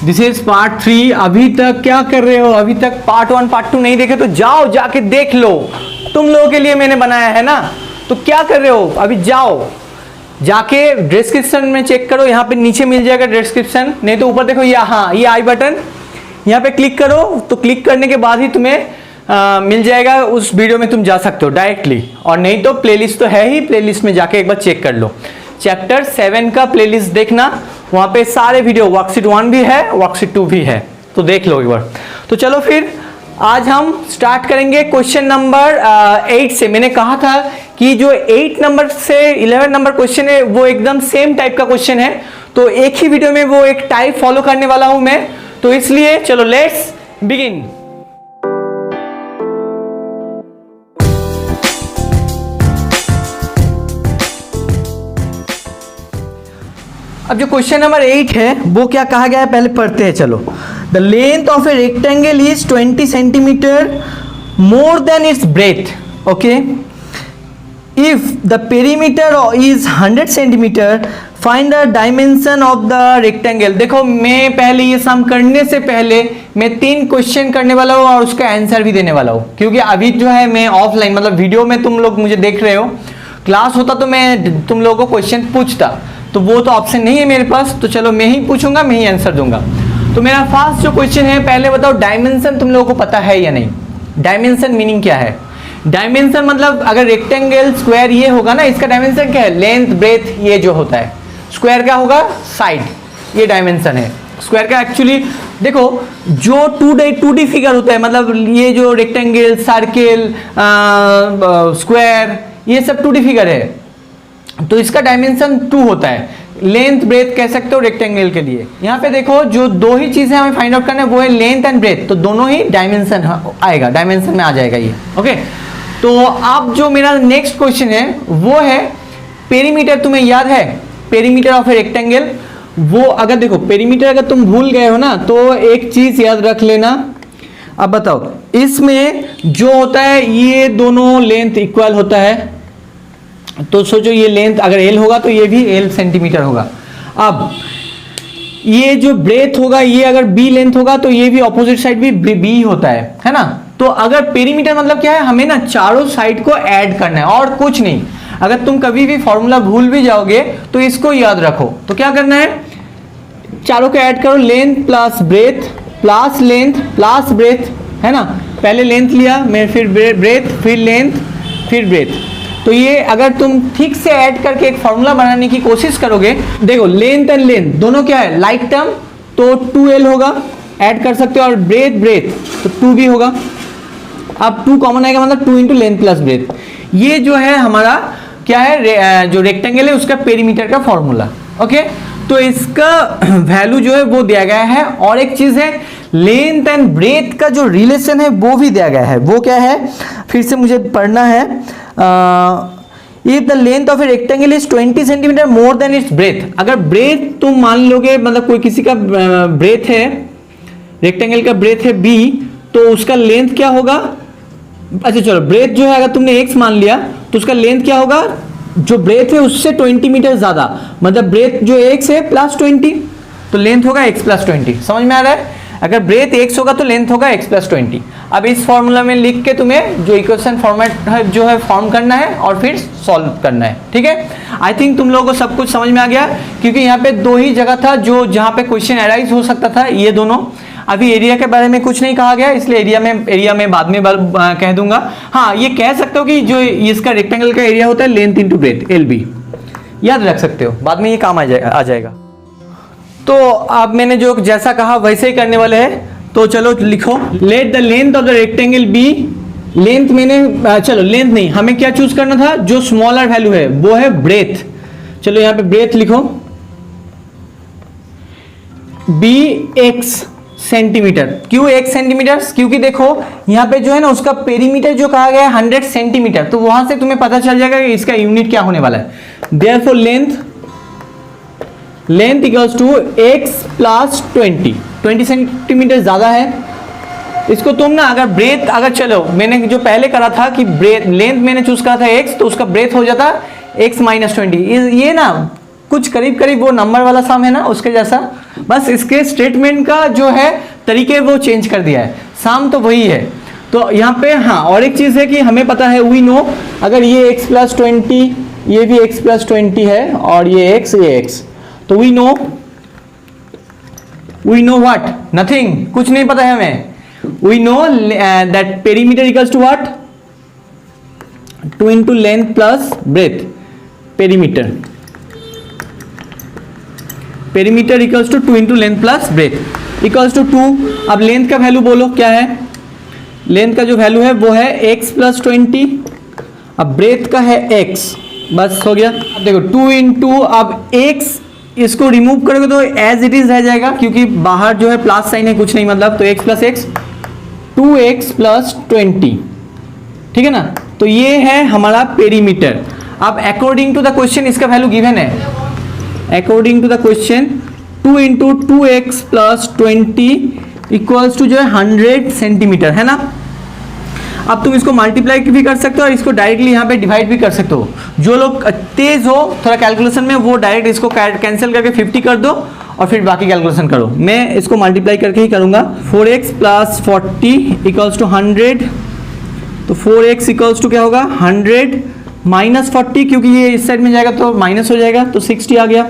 This is part 3। अभी तक क्या कर रहे हो, अभी तक पार्ट 1 पार्ट 2 नहीं देखे तो जाओ जाके देख लो, तुम लोगों के लिए मैंने बनाया है ना। तो क्या कर रहे हो, अभी जाओ जाके डिस्क्रिप्शन में चेक करो, यहाँ पे नीचे मिल जाएगा डिस्क्रिप्शन, नहीं तो ऊपर देखो ये, हाँ ये आई बटन, यहाँ पे क्लिक करो। तो क्लिक करने के बाद ही तुम्हें मिल जाएगा, उस वीडियो में तुम जा सकते हो डायरेक्टली, और नहीं तो प्लेलिस्ट तो है ही, प्लेलिस्ट में जाके एक बार चेक कर लो। चैप्टर 7 का प्लेलिस्ट देखना, वहाँ पे सारे वीडियो, वर्कशीट 1 भी है, वर्कशीट 2 भी है, तो देख लो एक बार। तो चलो फिर आज हम स्टार्ट करेंगे क्वेश्चन नंबर 8 से। मैंने कहा था कि जो 8 नंबर से 11 नंबर क्वेश्चन है वो एकदम सेम टाइप का क्वेश्चन है, तो एक ही वीडियो में वो एक टाइप फॉलो करने वाला हूं मैं, तो इसलिए चलो लेट्स बिगिन। अब जो क्वेश्चन नंबर 8 है वो क्या कहा गया है, पहले पढ़ते हैं चलो। The length of a rectangle is 20 centimetre more then its breath. Okay, if the perimeter is 100 centimetre find the dimension of the rectangle. देखो मैं पहले ये सम करने से पहले मैं 3 क्वेश्चन करने वाला हूँ और उसका आंसर भी देने वाला हूँ, क्योंकि अभी जो है मैं ऑफलाइन, मतलब वीडियो में तुम लोग मुझे देख रहे हो, क्लास होता तो मैं तुम लोगों को क्वेश्चन पूछता, तो वो तो ऑप्शन नहीं है मेरे पास, तो चलो मैं ही पूछूंगा, मैं ही आंसर दूंगा। तो मेरा फर्स्ट जो क्वेश्चन है, पहले बताओ डायमेंशन तुम लोगों को पता है या नहीं। डायमेंशन मीनिंग क्या है? डायमेंशन मतलब अगर रेक्टेंगल स्क्वायर ये होगा ना, इसका डायमेंशन क्या है? लेंथ ब्रेथ, ये जो होता है। स्क्वायर क्या होगा? साइड, ये डायमेंशन है स्क्वायर का। एक्चुअली देखो जो 2D फिगर होता है, मतलब ये जो रेक्टेंगल, सर्किल, स्क्वायर, ये सब 2D फिगर है, तो इसका डायमेंशन 2 होता है। लेंथ ब्रेथ कह सकते हो रेक्टेंगल के लिए। यहाँ पे देखो जो 2 ही चीजें हमें फाइंड आउट करना है वो है लेंथ एंड ब्रेथ, तो दोनों ही डायमेंशन आएगा, डायमेंशन में आ जाएगा ये। ओके, तो अब जो मेरा नेक्स्ट क्वेश्चन है वो है पेरीमीटर। तुम्हें याद है पेरीमीटर ऑफ ए रेक्टेंगल? वो अगर देखो पेरीमीटर अगर तुम भूल गए हो ना, तो एक चीज याद रख लेना। अब बताओ इसमें जो होता है ये दोनों लेंथ इक्वल होता है, तो सोचो ये लेंथ अगर L होगा तो ये भी L सेंटीमीटर होगा। अब ये जो ब्रेथ होगा, ये अगर B लेंथ होगा तो ये भी ऑपोजिट साइड भी B होता है ना। तो अगर पेरीमीटर मतलब क्या है, हमें ना चारों साइड को ऐड करना है और कुछ नहीं। अगर तुम कभी भी फॉर्मूला भूल भी जाओगे तो इसको याद रखो। तो क्या करना है, चारों को ऐड करो, length plus breath plus length plus breath, है ना। पहले लेंथ लिया मैं, फिर ब्रेथ, फिर लेंथ, फिर ब्रेथ। तो ये अगर तुम ठीक से ऐड करके एक फॉर्मूला बनाने की कोशिश करोगे, देखो लेंथ एंड लेंथ दोनों क्या है, लाइक टर्म, तो 2L होगा, ऐड कर सकते हो, और ब्रेथ ब्रेथ तो 2 भी होगा। अब 2 कॉमन आएगा, मतलब 2 इंटू लेंथ प्लस ब्रेथ। ये जो है हमारा क्या है, जो रेक्टेंगल है उसका पेरीमीटर का फॉर्मूला। ओके, तो इसका वैल्यू जो है वो दिया गया है। और एक चीज है, लेंथ एंड ब्रेथ का जो रिलेशन है वो भी दिया गया है। वो क्या है, फिर से मुझे पढ़ना है। If the length of a rectangle is 20 centimetre more then its breath. अगर ब्रेथ तुम मान लोगे, मतलब कोई किसी का ब्रेथ है, रेक्टेंगल का ब्रेथ है B, तो उसका लेंथ क्या होगा? अच्छा चलो, ब्रेथ जो है अगर तुमने x मान लिया तो उसका लेंथ क्या होगा, जो ब्रेथ है उससे 20 मीटर ज्यादा, मतलब ब्रेथ जो x है प्लस 20, तो लेंथ होगा x प्लस 20। समझ में आ रहा है? अगर ब्रेथ x होगा तो लेंथ होगा x प्लस 20। अब इस फॉर्मूला में लिख के तुम्हें जो इक्वेशन फॉर्मेट जो है फॉर्म करना है और फिर सॉल्व करना है। ठीक है, आई थिंक तुम लोगों को सब कुछ समझ में आ गया, क्योंकि यहाँ पे 2 ही जगह था जो जहाँ पे क्वेश्चन अराइज हो सकता था, ये दोनों। अभी एरिया के बारे में कुछ नहीं कहा गया, इसलिए एरिया में बाद में कह दूंगा। हाँ, ये कह सकते हो कि जो इसका रेक्टेंगल का एरिया होता है लेंथ इंटू ब्रेथ, LB, याद रख सकते हो, बाद में ये काम आ जाएगा। तो अब मैंने जो जैसा कहा वैसे ही करने वाले हैं, तो चलो लिखो, let the length of the rectangle be. Length मैंने, चलो लेंथ नहीं, हमें क्या चूज करना था, जो स्मॉलर वैल्यू है वो है ब्रेथ। चलो यहाँ पे ब्रेथ लिखो, BX सेंटीमीटर। क्यों x सेंटीमीटर? क्योंकि देखो यहाँ पे जो है ना उसका पेरीमीटर जो कहा गया है 100 सेंटीमीटर, तो वहां से तुम्हें पता चल जाएगा कि इसका यूनिट क्या होने वाला है। Therefore length equals to x plus 20 centimetre ज्यादा है। इसको तुम ना अगर ब्रेथ, अगर चलो मैंने जो पहले करा था कि ब्रेथ लेंथ मैंने चूज करा था x, तो उसका ब्रेथ हो जाता x माइनस 20। ये ना कुछ करीब करीब वो नंबर वाला सम है ना उसके जैसा, बस इसके स्टेटमेंट का जो है तरीके वो चेंज कर दिया है, सम तो वही है। तो यहाँ पे हाँ और एक चीज है कि हमें पता है वी नो अगर ये x + 20 ये भी x + 20 है और ये x, तो वी नो व्हाट, नथिंग, कुछ नहीं पता है हमें। We know that perimeter equals to what, 2 into length plus breadth, perimeter equals to 2 into length plus breadth equals to 2। अब लेंथ का वैल्यू बोलो क्या है, लेंथ का जो वैल्यू है वो है x + 20, अब ब्रेथ का है x, बस हो गया। अब देखो 2 into अब x इसको रिमूव करोगे तो एज इट इज रह जाएगा क्योंकि बाहर जो है प्लस साइन है, कुछ नहीं मतलब, तो x + x 2x + 20, ठीक है ना। तो ये है हमारा पेरीमीटर। अब अकॉर्डिंग टू द क्वेश्चन इसका वैल्यू गिवन है, according to the question 2 into 2x + 20 equals to जो है 100 सेंटीमीटर, है ना। अब तुम इसको मल्टीप्लाई भी कर सकते हो और इसको डायरेक्टली यहाँ पे डिवाइड भी कर सकते हो। जो लोग तेज हो थोड़ा कैलकुलेशन में वो डायरेक्ट इसको कैंसिल करके 50 कर दो और फिर बाकी कैलकुलेशन करो। मैं इसको मल्टीप्लाई करके ही करूँगा। 4x + 40 इक्वल्स टू 100, तो 4x इक्वल्स टू क्या होगा 100 - 40, क्योंकि ये इस साइड में जाएगा तो माइनस हो जाएगा, तो 60 आ गया।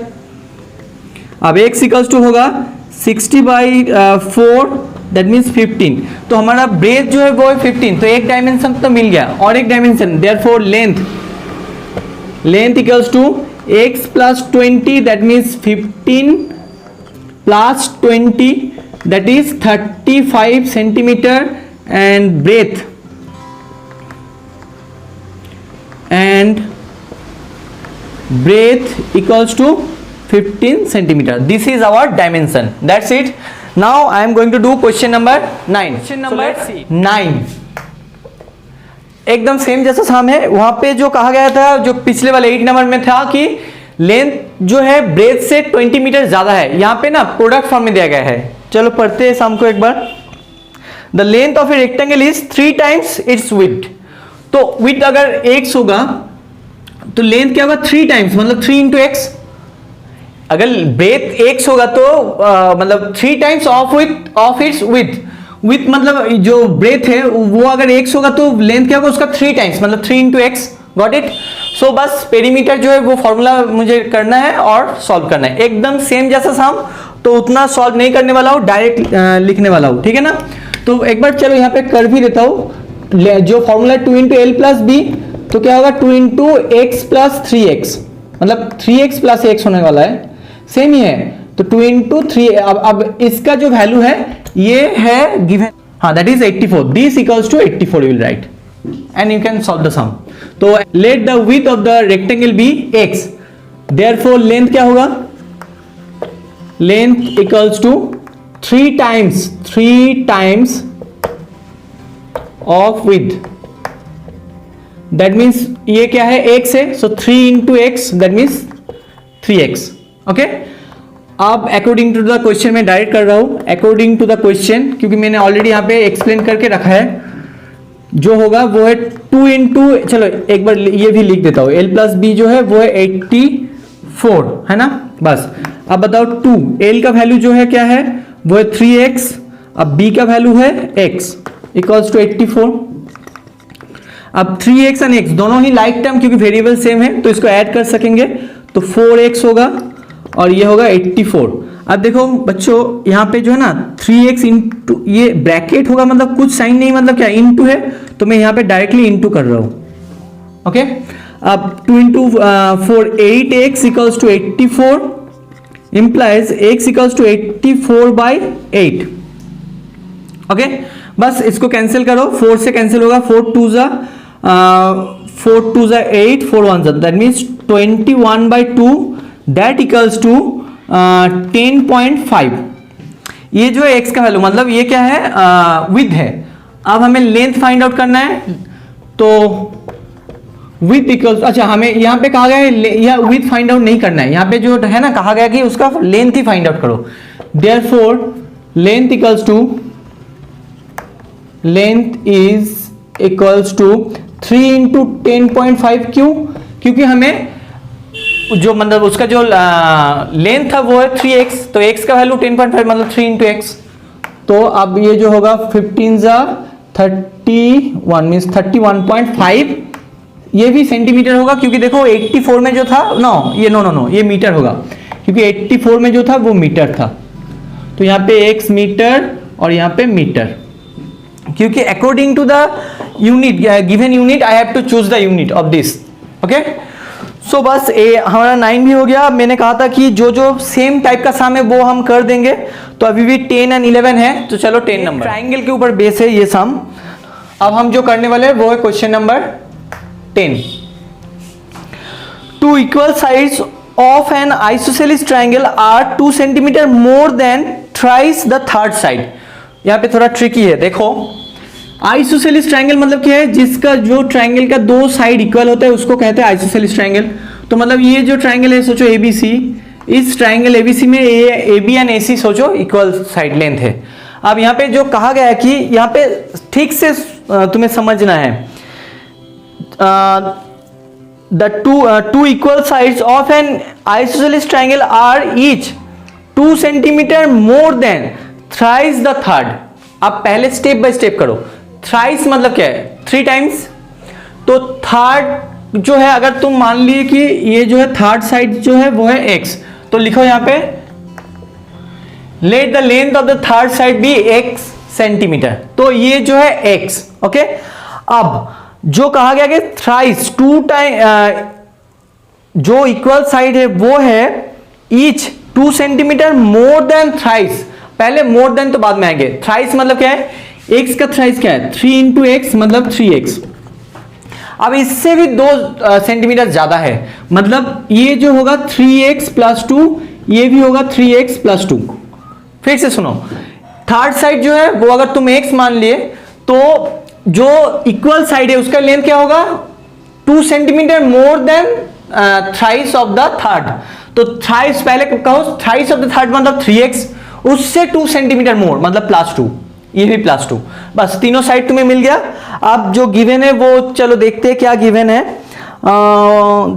अब x इक्वल्स टू होगा 60/4 दैट मीन्स 15। तो हमारा ब्रेथ जो है वो है 15, तो एक डायमेंशन तो मिल गया और एक dimension, therefore length equals to x + 20 that means 15 + 20 that is 35 centimetre and breadth equals to 15 centimeter. This is our dimension. That's it. Now I am going to do question number 9. Question number 9 एकदम same जैसा सम है। वहां पे जो कहा गया था जो पिछले वाले 8 नंबर में था कि लेंथ जो है ब्रेथ से 20 मीटर ज्यादा है, यहाँ पे ना प्रोडक्ट फॉर्म में दिया गया है। चलो पढ़ते हैं सम को एक बार। The length of a rectangle is 3 times its width. तो विड्थ अगर x होगा तो लेंथ क्या होगा 3 times, मतलब 3 into x। अगर ब्रेथ x होगा तो मतलब 3 times ऑफ इट्स विथ मतलब जो ब्रेथ है वो अगर x होगा तो लेंथ क्या होगा उसका 3 times, मतलब 3 into x। Got it. So बस पेरीमीटर जो है वो फॉर्मूला मुझे करना है और सॉल्व करना है। एकदम सेम जैसा सम, तो उतना सॉल्व नहीं करने वाला हूँ, डायरेक्ट लिखने वाला हूँ, ठीक है ना। तो एक बार चलो यहाँ पे कर भी देता हूँ। जो फॉर्मूला 2 into l + b, तो क्या होगा 2 into x + 3x, मतलब 3x + x होने वाला है, सेम ही है। तो 2 into 3, अब इसका जो वैल्यू है ये है गिवन, हाँ that is 84। This equals to 84 you will write and you can solve the sum. तो let the width of the rectangle be x, therefore length क्या होगा, length equals to 3 times of width, that means ये क्या है x है, so 3 into x that means 3x। Okay, अब according to the question में direct कर रहा हूं, अकॉर्डिंग टू द क्वेश्चन, क्योंकि मैंने ऑलरेडी यहाँ पे एक्सप्लेन करके रखा है। जो होगा वो है 2 into, चलो एक बार ये भी लिख देता हूं, l + b जो है वो है 84, है ना। बस अब बताओ 2 l का वैल्यू जो है क्या है, वो है 3x, अब b का वैल्यू है x इक्वल्स टू 84। अब 3x और x दोनों ही लाइक टर्म, क्योंकि वेरिएबल सेम है तो इसको ऐड कर सकेंगे, तो 4x होगा और ये होगा 84। अब देखो बच्चों यहाँ पे जो है ना 3x इंटू, ये ब्रैकेट होगा मतलब कुछ साइन नहीं, मतलब क्या इंटू है, तो मैं यहाँ पे डायरेक्टली इंटू कर रहा हूँ। ओके, अब 2 into 4 8x equals to 84 implies x equals to 84/8। Okay, बस इसको कैंसिल करो, 4 से कैंसिल होगा, 4 2 जा 8, 4 1 जा, that means 21/2, that equals to 10.5। ये जो है x का वैल्यू, मतलब ये क्या है विड्थ है। अब हमें लेंथ फाइंड आउट करना है, तो विड्थ इक्वल्स, अच्छा हमें यहाँ पे कहा गया है या विड्थ फाइंड आउट नहीं करना है, यहाँ पे जो है ना कहा गया कि उसका लेंथ ही फाइंड आउट करो। Therefore length equals to, length is equals to 3 into 10.5। क्यों? क्योंकि हमें जो मतलब उसका जो लेंथ था वो है 3x, तो x का वैल्यू 10.5 मतलब 3 इंटू एक्स। तो अब ये जो होगा 15 जा 31 मीन्स 31.5, ये भी सेंटीमीटर होगा क्योंकि देखो 84 में जो था नो ये मीटर होगा क्योंकि 84 में जो था वो मीटर था। तो यहाँ पे x मीटर और यहाँ पे मीटर, क्योंकि according to the unit given unit I have to choose the unit of this. Okay, so बस हमारा 9 भी हो गया। मैंने कहा था कि जो जो सेम टाइप का सम है वो हम कर देंगे, तो अभी भी 10 एंड 11 है, तो चलो 10 नंबर ट्राइंगल के ऊपर बेस है ये सम। अब हम जो करने वाले हैं वो है question number 10। Two equal sides of an isosceles triangle are 2 centimetre more than thrice the third side. यहाँ पे थोड़ा ट्रिकी है, देखो आइसोसेलेस ट्राइंगल मतलब क्या है, जिसका जो ट्राइंगल का दो साइड इक्वल होता है उसको कहते हैं आइसोसेलेस ट्राइंगल। तो मतलब ये जो ट्राइंगल है सोचो एबीसी, इस ट्राइंगल एबीसी में ए बी एंड एसी सोचो इक्वल साइड लेंथ है। अब यहाँ पे जो कहा गया है कि यहाँ पे ठीक से तुम्हें समझना है, the two equal sides of an isosceles triangle are each 2 centimetre more than thrice the third. अब पहले स्टेप बाय स्टेप करो। थ्राइस मतलब क्या है, 3 टाइम्स। तो थर्ड जो है, अगर तुम मान लिए कि ये जो है थर्ड साइड जो है वो है x, तो लिखो यहां पे let the length of the third side be x centimetre, तो ये जो है x। ओके, अब जो कहा गया कि थ्राइस 2 टाइम जो इक्वल साइड है वो है each 2 centimetre more than thrice. पहले मोर देन तो बाद में आएंगे। थ्राइस मतलब क्या है, x का थ्राइस क्या है, 3 इंटू एक्स मतलब 3x। अब इससे भी 2 सेंटीमीटर ज्यादा है, मतलब ये जो होगा 3x प्लस 2, ये भी होगा 3x प्लस 2। फिर से सुनो, थर्ड साइड जो है वो अगर तुम x मान लिए तो जो इक्वल साइड है उसका लेंथ क्या होगा, 2 centimetre more than thrice of the third. तो थ्राइस पहले कहो, थ्राइस ऑफ द थर्ड मतलब 3x, उससे 2 सेंटीमीटर मोर मतलब +2, ये भी +2। बस तीनों साइड तुम्हें मिल गया। अब जो गिवन है वो चलो देखते हैं क्या गिवन है।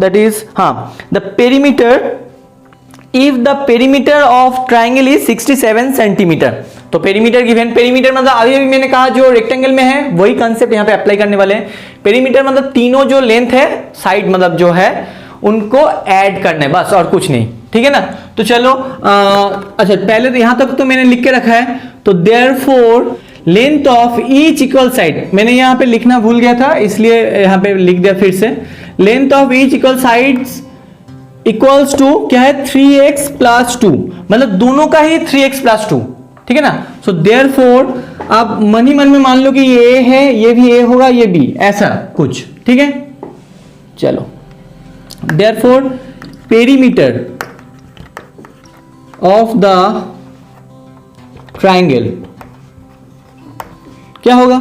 That is the perimeter, if the perimeter of triangle is 67 centimetre. तो पेरीमीटर गिवन, पेरीमीटर मतलब अभी मैंने कहा जो रेक्टेंगल में है वही कंसेप्ट यहाँ पे अप्लाई करने वाले हैं। पेरीमीटर मतलब तीनों जो लेंथ है साइड मतलब जो है उनको ऐड करना है, बस और कुछ नहीं, ठीक है ना। तो चलो अच्छा पहले तो यहां तक तो मैंने लिख के रखा है। तो therefore length of each equal side, मैंने यहां पे लिखना भूल गया था इसलिए यहां पे लिख दिया फिर से। Length of each equal sides equals to क्या है, 3x प्लस 2, मतलब दोनों का ही 3x प्लस 2, ठीक है ना। सो देयरफॉर आप मन ही मन में मान लो कि ये a है, ये भी a होगा, ये b, ऐसा कुछ, ठीक है। चलो therefore perimeter of the triangle क्या होगा,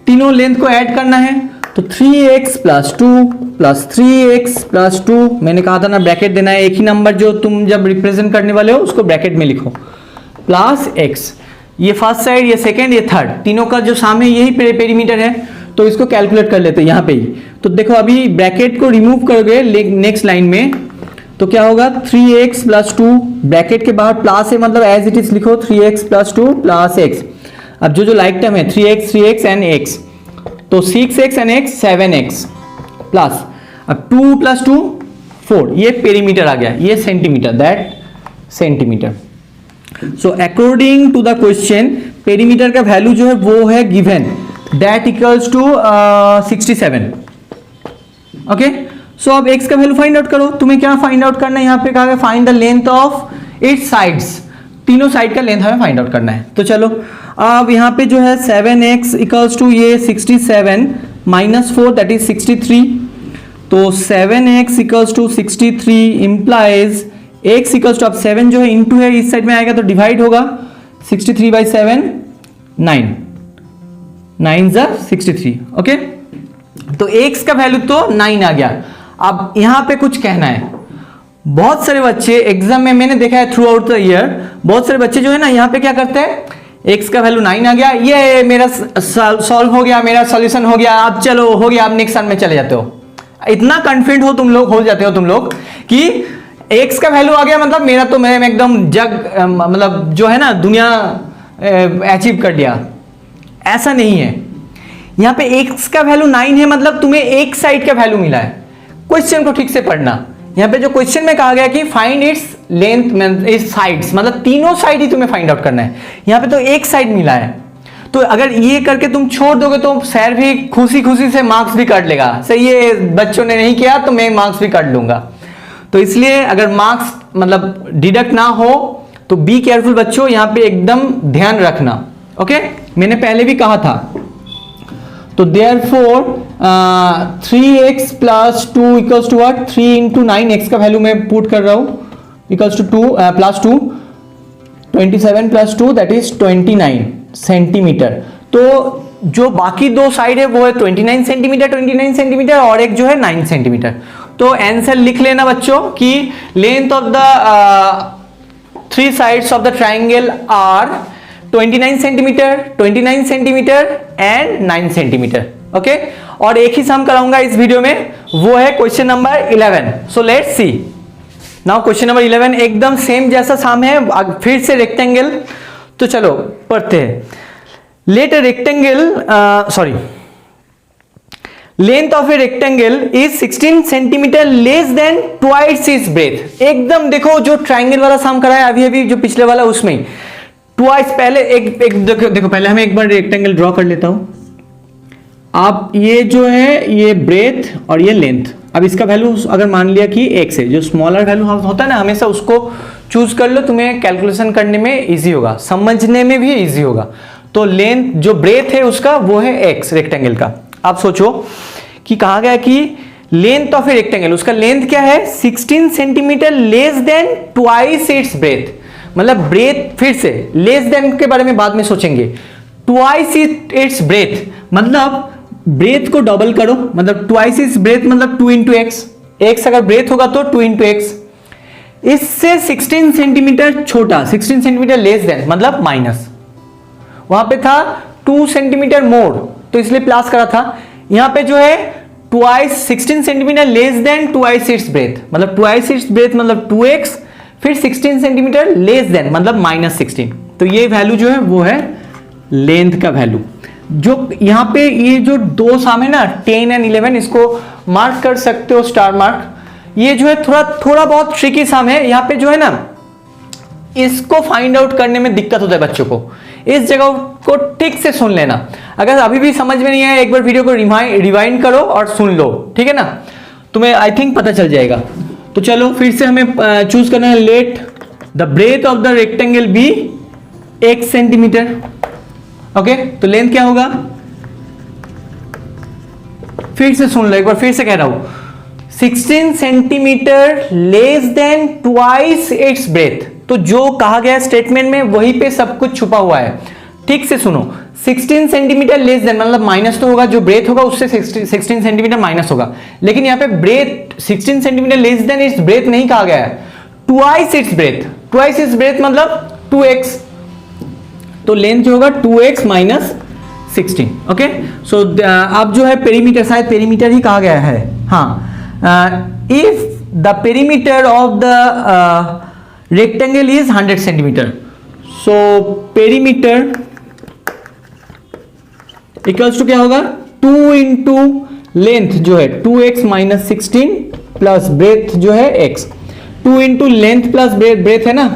तीनों लेंथ को ऐड करना है तो 3x plus 2 plus 3x plus 2, मैंने कहा था ना ब्रैकेट देना है, एक ही नंबर जो तुम जब रिप्रेजेंट करने वाले हो उसको ब्रैकेट में लिखो, प्लस x। ये फर्स्ट साइड, ये सेकेंड, ये थर्ड, तीनों का जो सामने यही पेरीमीटर है, तो इसको कैलकुलेट कर लेते हैं यहाँ पे ही। तो देखो अभी ब्रैकेट को रिमूव करोगे नेक्स्ट लाइन में तो क्या होगा, 3x प्लस 2, ब्रैकेट के बाहर प्लस है मतलब एज इट इज लिखो 3x प्लस 2 प्लस x। अब जो लाइक टर्म है 3x एंड x, तो 6x and x 7x plus अब 2 प्लस 2 4, ये पेरीमीटर आ गया, ये centimetre, that centimetre. So according to the question perimeter का वैल्यू जो है वो है given, that equals to 67। Okay, so अब x का वैल्यू फाइंड आउट करो। तुम्हें क्या फाइंड आउट करना है, यहाँ पे कहा है find the length of its sides, तीनों साइड का लेंथ हमें फाइंड आउट करना है। तो चलो अब यहाँ पे जो है 7x इक्वल्स टू ये 67 माइनस 4 दैट इज 63। तो 7x equals to 63 implies x equals to, अब 7 जो है इनटू है इस साइड में आएगा तो डिवाइड होगा, 63 बाई 7 9, 9 जा 63। ओके, तो x का वैल्यू तो 9 आ गया। अब यहां पे कुछ कहना है, बहुत सारे बच्चे एग्जाम में मैंने देखा है थ्रू आउट द ईयर, बहुत सारे बच्चे जो है ना यहाँ पे क्या करते हैं, x का वैल्यू 9 आ गया, ये मेरा सॉल्व हो गया, मेरा सॉल्यूशन हो गया, अब चलो हो गया, अब नेक्स्ट सन में चले जाते हो। इतना कॉन्फिडेंट हो तुम लोग, हो जाते हो तुम लोग कि x का वैल्यू आ गया मतलब मेरा तो मैं एकदम मतलब जो है ना दुनिया अचीव कर लिया, ऐसा नहीं है। यहां पे x का वैल्यू 9 है मतलब तुम्हें एक साइड का वैल्यू मिला है। क्वेश्चन को ठीक से पढ़ना, यहां पे जो क्वेश्चन में कहा गया कि find its length it's sides, मतलब तीनों साइड ही तुम्हें फाइंड आउट करना है। यहां पे तो एक साइड मिला है, तो अगर ये करके तुम छोड़ दोगे तो सर भी खुशी खुशी से मार्क्स भी काट लेगा, सही है बच्चों ने नहीं किया तो मैं मार्क्स भी काट लूंगा। तो इसलिए अगर मार्क्स मतलब डिडक्ट ना हो तो बी केयरफुल बच्चों, यहां पे एकदम ध्यान रखना। ओके, मैंने पहले भी कहा था। तो therefore 3x plus 2 equals to what, 3 into 9, x का वैल्यू मैं पुट कर रहा हूं equals to 2 plus 2, 27 plus 2 that is 29 centimetre. तो जो बाकी दो साइड है वो है 29 सेंटीमीटर 29 सेंटीमीटर और एक जो है 9 सेंटीमीटर। तो आंसर लिख लेना बच्चों कि length of the 3 sides of the triangle are 29 centimetre 29 centimetre and 9 centimetre. Okay, और एक ही सम कराऊंगा इस वीडियो में, वो है question number 11। So let's see now question number 11, एकदम सेम जैसा सम है, फिर से रेक्टेंगल। तो चलो पढ़ते हैं। Let a rectangle length of a rectangle is 16 centimetre less than twice its breadth. एकदम देखो जो ट्राइंगल वाला सम कराया अभी अभी जो पिछले वाला उसमें ट्वाइस, पहले एक देखो पहले हमें एक बार रेक्टेंगल ड्रॉ कर लेता हूं। आप ये जो है ये ब्रेथ और ये लेंथ, अब इसका वैल्यू अगर मान लिया कि x है, जो स्मॉलर वैल्यू होता है ना हमेशा उसको चूज कर लो, तुम्हें कैलकुलेशन करने में इजी होगा, समझने में भी इजी होगा। तो लेंथ जो ब्रेथ है उसका वो है x रेक्टेंगल का। आप सोचो कि कहा गया कि लेंथ ऑफ ए रेक्टेंगल, उसका लेंथ क्या है 16 centimetre less than twice its breadth, मतलब ब्रेथ फिर से लेस देन के बारे में बाद में सोचेंगे, ट्वाइस इट्स ब्रेथ मतलब ब्रेथ को डबल करो, मतलब ट्वाइस इट्स ब्रेथ मतलब 2 इंटू एक्स, एक्स अगर ब्रेथ होगा तो 2 इंटू एक्स, इससे 16 सेंटीमीटर छोटा 16 सेंटीमीटर लेस देन मतलब माइनस, वहां पे था 2 सेंटीमीटर मोर तो इसलिए प्लस करा था, यहां पे जो है twice 16 centimetre less than twice its breadth मतलब ट्वाइस इट्स ब्रेथ मतलब 2x, फिर 16 सेंटीमीटर लेस देन मतलब -16। तो ये वैल्यू जो है वो है लेंथ का वैल्यू। जो यहां पे ये जो दो साम है ना 10 एंड 11, इसको मार्क कर सकते हो स्टार मार्क। ये जो है थोड़ा बहुत ट्रिकी साम है, यहां पे जो है ना इसको फाइंड आउट करने में दिक्कत होता है बच्चों को, इस जगह को ठीक से सुन लेना। अगर अभी भी समझ में नहीं आया एक बार वीडियो को रिवाइंड करो और सुन लो, ठीक है ना, तुम्हें आई थिंक पता चल जाएगा। तो चलो फिर से हमें चूज करना है, let the breadth of the rectangle be x centimetre. Okay, तो लेंथ क्या होगा, फिर से सुन लो एक बार, फिर से कह रहा हूं 16 centimetre less than twice its breath. तो जो कहा गया स्टेटमेंट में वहीं पे सब कुछ छुपा हुआ है, ठीक से सुनो। 16 सेंटीमीटर लेस देन मतलब माइनस तो होगा, जो ब्रेथ होगा उससे 16 सेंटीमीटर माइनस होगा, लेकिन यहां पे breadth 16 centimetre less than its breadth नहीं कहा गया है, twice its breadth, twice its breadth मतलब 2x, तो लेंथ जो होगा 2x माइनस 16। ओके, सो अब जो है पेरीमीटर, शायद पेरीमीटर ही कहा गया है, हाँ, if the perimeter of the rectangle is 100 centimetre, so perimeter equals to क्या होगा 2 इंटू लेंथ जो है 2x माइनस 16 प्लस ब्रेथ जो है x, 2 into length plus breath है ना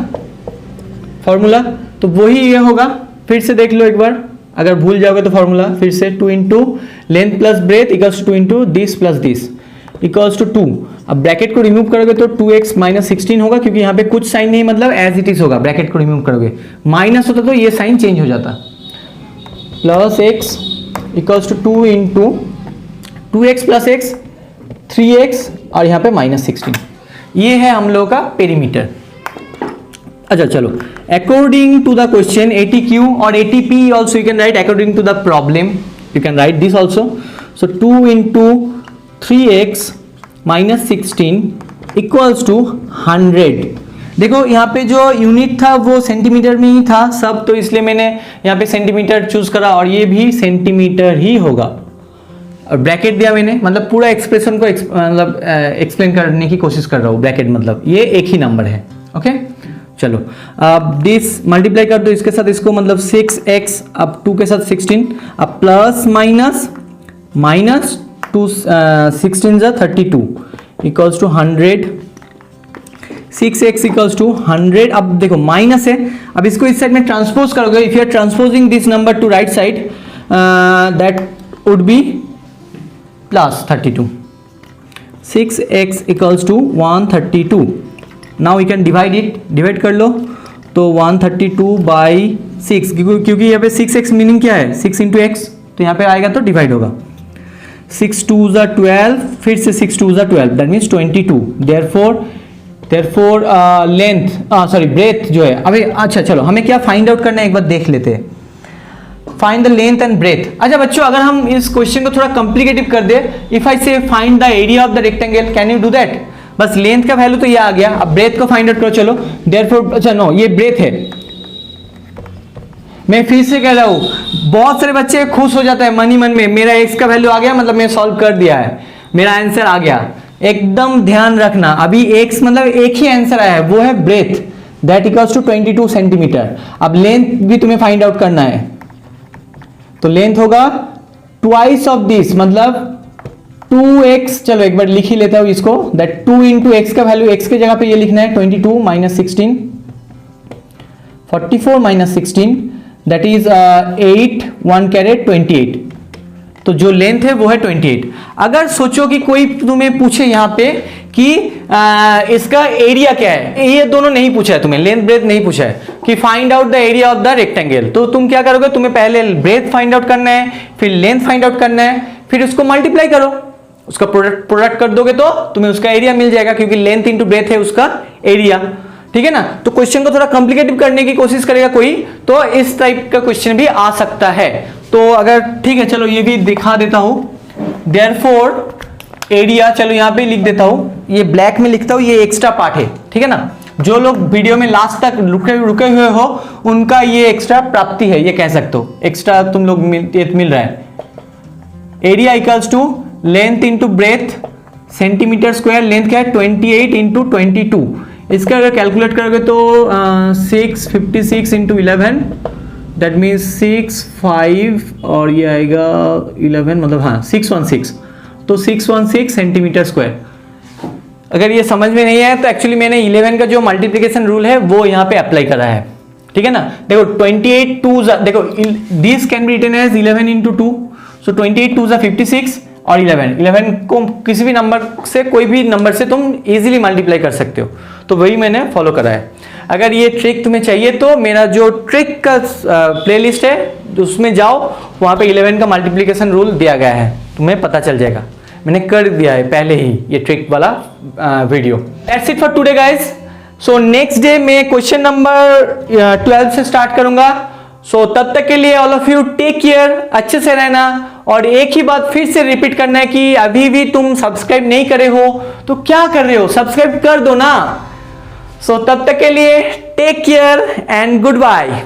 फॉर्मूला, तो वही ये होगा। फिर से देख लो एक बार, अगर भूल जाओगे तो फॉर्मूला फिर से 2 into length plus breadth equals to 2 into this plus this equals to 2। अब ब्रैकेट को रिमूव करोगे तो 2x माइनस 16 होगा, क्योंकि यहाँ पे कुछ साइन नहीं, मतलब एज इट इज होगा। ब्रैकेट को रिमूव करोगे माइनस होता तो ये साइन चेंज हो जाता, plus x equals to 2 into 2x plus x 3x और यहाँ पे माइनस 16। ये है हम लोगों का पेरीमीटर। अच्छा चलो, according to the question 80Q और 80P also you can write according to the problem, you can write this also. So 2 into 3x minus 16 equals to 100। देखो यहाँ पे जो यूनिट था वो सेंटीमीटर में ही था सब, तो इसलिए मैंने यहाँ पे सेंटीमीटर चूज करा और ये भी सेंटीमीटर ही होगा। और ब्रैकेट दिया मैंने, मतलब पूरा एक्सप्रेशन को मतलब एक्सप्लेन करने की कोशिश कर रहा हूँ। ब्रैकेट मतलब ये एक ही नंबर है। ओके चलो, अब दिस मल्टीप्लाई कर दो इसके साथ इसको, मतलब 6x, अब 2 के साथ 16, अब प्लस माइनस 2 16 जा 32 equals to 100, 6x equals to 100। अब देखो माइनस है, अब इसको इस साइड में ट्रांसपोज करोगे, if you are transposing this number to right side that would be plus 32, 6x equals to 132। Now we can divide it, divide कर लो तो 132 बाई 6, क्योंकि यहाँ पे 6x मीनिंग क्या है, 6 इंटू एक्स, तो यहाँ पे आएगा तो डिवाइड होगा। 6 2 जा 12, फिर से 6 2 जा 12, that means 22। Therefore length sorry breadth जो है, अभी अच्छा चलो हमें क्या फाइंड आउट करना है एक बार देख लेते हैं। Find the length and breadth. अच्छा बच्चों, अगर हम इस क्वेश्चन को थोड़ा कॉम्प्लिकेटिव कर दे, इफ आई से find the area of the rectangle, can you do that? बस लेंथ का वैल्यू तो ये आ गया, अब ब्रेथ को फाइंड आउट करो। चलो देयरफॉर, अच्छा नो ये ब्रेथ है। मैं फिर से कह रहा हूं, बहुत सारे बच्चे खुश हो जाते हैं मन ही मन में, मेरा एक्स का वैल्यू आ गया मतलब मैं सॉल्व कर दिया है, मेरा आंसर आ गया। एकदम ध्यान रखना, अभी एक्स मतलब एक ही आंसर आया है, वो है breadth, that equals to 22 centimetre. अब लेंथ भी तुम्हें फाइंड आउट करना है, तो लेंथ होगा ट्वाइस ऑफ दिस, मतलब 2x। चलो एक बार लिख ही लेता हूं इसको, दैट 2 इंटू एक्स का वैल्यू, एक्स के जगह पे ये लिखना है 22 माइनस 16, 44 माइनस 16, दैट इज 8 1 कैरेट 28। तो जो लेंथ है वो है 28। अगर सोचो कि कोई तुम्हें पूछे यहाँ पे कि इसका एरिया क्या है, ये दोनों नहीं पूछा है तुम्हें, लेंथ ब्रेथ नहीं पूछा है कि find out the area of the rectangle, तो तुम क्या करोगे, तुम्हें पहले ब्रेथ फाइंड आउट करना है, फिर लेंथ फाइंड आउट करना है, फिर उसको मल्टीप्लाई करो, उसका प्रोडक्ट कर दोगे तो तुम्हें उसका एरिया मिल जाएगा, क्योंकि लेंथ इंटू ब्रेथ है उसका एरिया। ठीक है ना? तो क्वेश्चन को थोड़ा कॉम्प्लिकेटिव करने की कोशिश करेगा कोई, तो इस टाइप का क्वेश्चन भी आ सकता है। तो अगर ठीक है, चलो ये भी दिखा देता हूं। देयरफॉर एरिया, चलो यहां पे लिख देता हूं, ये ब्लैक में लिखता हूं, ये एक्स्ट्रा पार्ट है। ठीक है ना? जो लोग वीडियो में लास्ट तक रुके हुए हो, उनका ये एक्स्ट्रा प्राप्ति है, ये कह सकते हो, एक्स्ट्रा तुम लोग मिल रहा है। Area equals to length into breadth centimetre square, length क्या है 28 इंटू 22। इसका अगर कैलकुलेट करोगे तो 656 इंटू 11, दैट मीन्स 6 5 और ये आएगा 11, मतलब हाँ 616, तो 616 सेंटीमीटर स्क्वायर। अगर ये समझ में नहीं आया तो एक्चुअली मैंने 11 का जो मल्टीप्लिकेशन रूल है वो यहाँ पे अप्लाई करा है। ठीक है ना? देखो 28 2 देखो this can be written as 11 into 2, so 28 2 56 और 11 को किसी भी नंबर से, कोई भी नंबर से तुम इजीली मल्टीप्लाई कर सकते हो, तो वही मैंने फॉलो करा है। अगर ये ट्रिक तुम्हें चाहिए तो मेरा जो ट्रिक का प्लेलिस्ट है उसमें जाओ, वहाँ पे 11 का मल्टीप्लिकेशन रूल दिया गया है, तुम्हें पता चल जाएगा, मैंने कर दिया है पहले ही ये ट्रिक वाला video. That's it for today guys. So next day मैं क्वेश्चन नंबर 12 से स्टार्ट करूंगा। सो तब तक के लिए all of you take care, अच्छे से रहना, और एक ही बात फिर से रिपीट करना है कि अभी भी तुम सब्सक्राइब नहीं करे हो तो क्या कर रहे हो, सब्सक्राइब कर दो ना। सो तब तक के लिए take care and good bye.